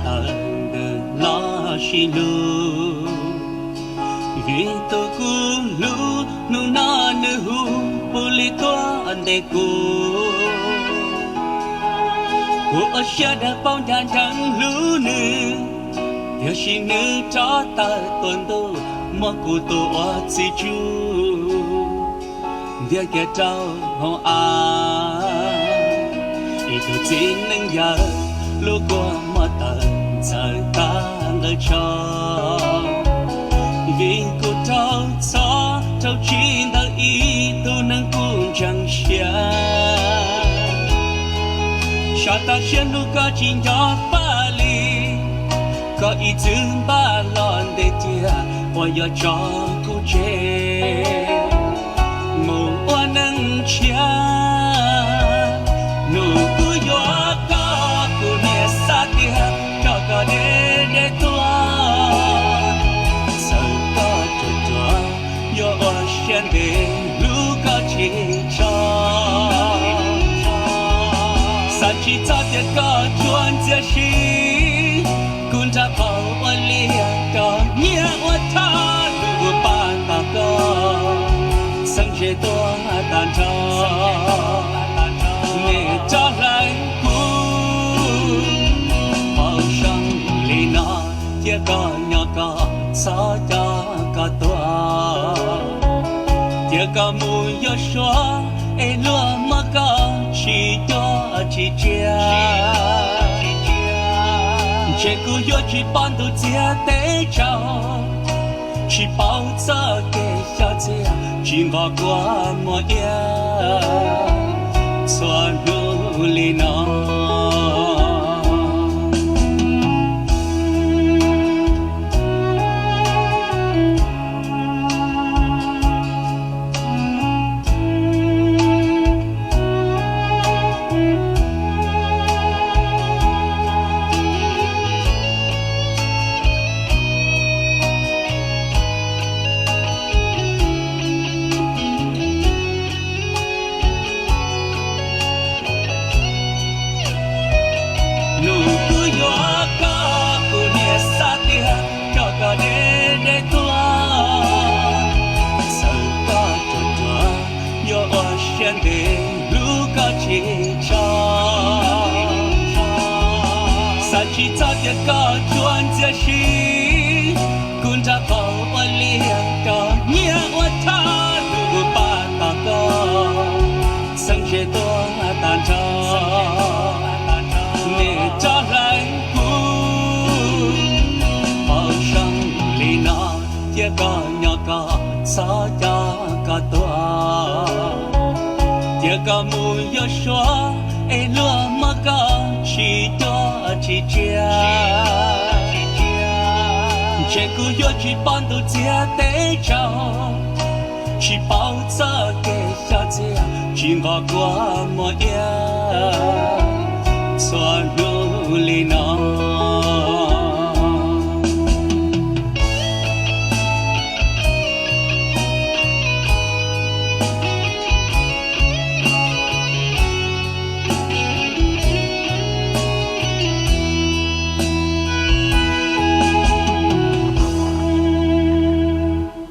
tờ lo xì lu vì tôi cú lu nu na nu hu puli toa ande ku của xa đã bao đàn trắng lũ nữ theo xì nữ cho ta tuần tu mà cụ tu ở chỉ chú dia kẻ trao họ ý tôi chỉ nên nhớ lúc qua mà tận giờ ta lời cho vì cụ trao gió trao chín ta ý tu nâng cũng chẳng xa cho ta xem lúc có chuyện nhỏ pha ly có ý tưởng ba lon để tia và giờ cho cụ chế mù oan nâng chia nụ cụ gió có cụ nhẹ xa tia cho có để tua sợ có trượt tua yo oan xem để lúc có chuyện cho chỉ ta biết có chuyện gì xí, cũng đã bảo anh liền đó nhớ anh ta đủ ban ta có, sang chế tôi tan cho, để cho lại cũ, bao sang lì nó chỉ có nhỏ có sao cho có tua, chỉ có mùi gió xóa, em luôn mà có chỉ cho chỉ chia chỉ cứ yo chỉ ban đầu chia để cho chỉ bao giờ để cho chia chỉ ngõ qua mỗi夜xóa nụ lì nó chỉ ta biết có chuyện gì xí, cũng đã bảo anh liền đó nhớ anh ta đủ ban ta có, sang chế tôi tan cho, để cho lại cũ, bao sang lì nó chỉ có nhỏ có sao cho có tua, chỉ có mùi gió xóa, em luôn mà có chỉ cho chỉ chia chỉ cứ yo chỉ ban đầu chia để cho chỉ bao giờ để cho chia chỉ ngõ qua mỗi夜xóa nụ lì nó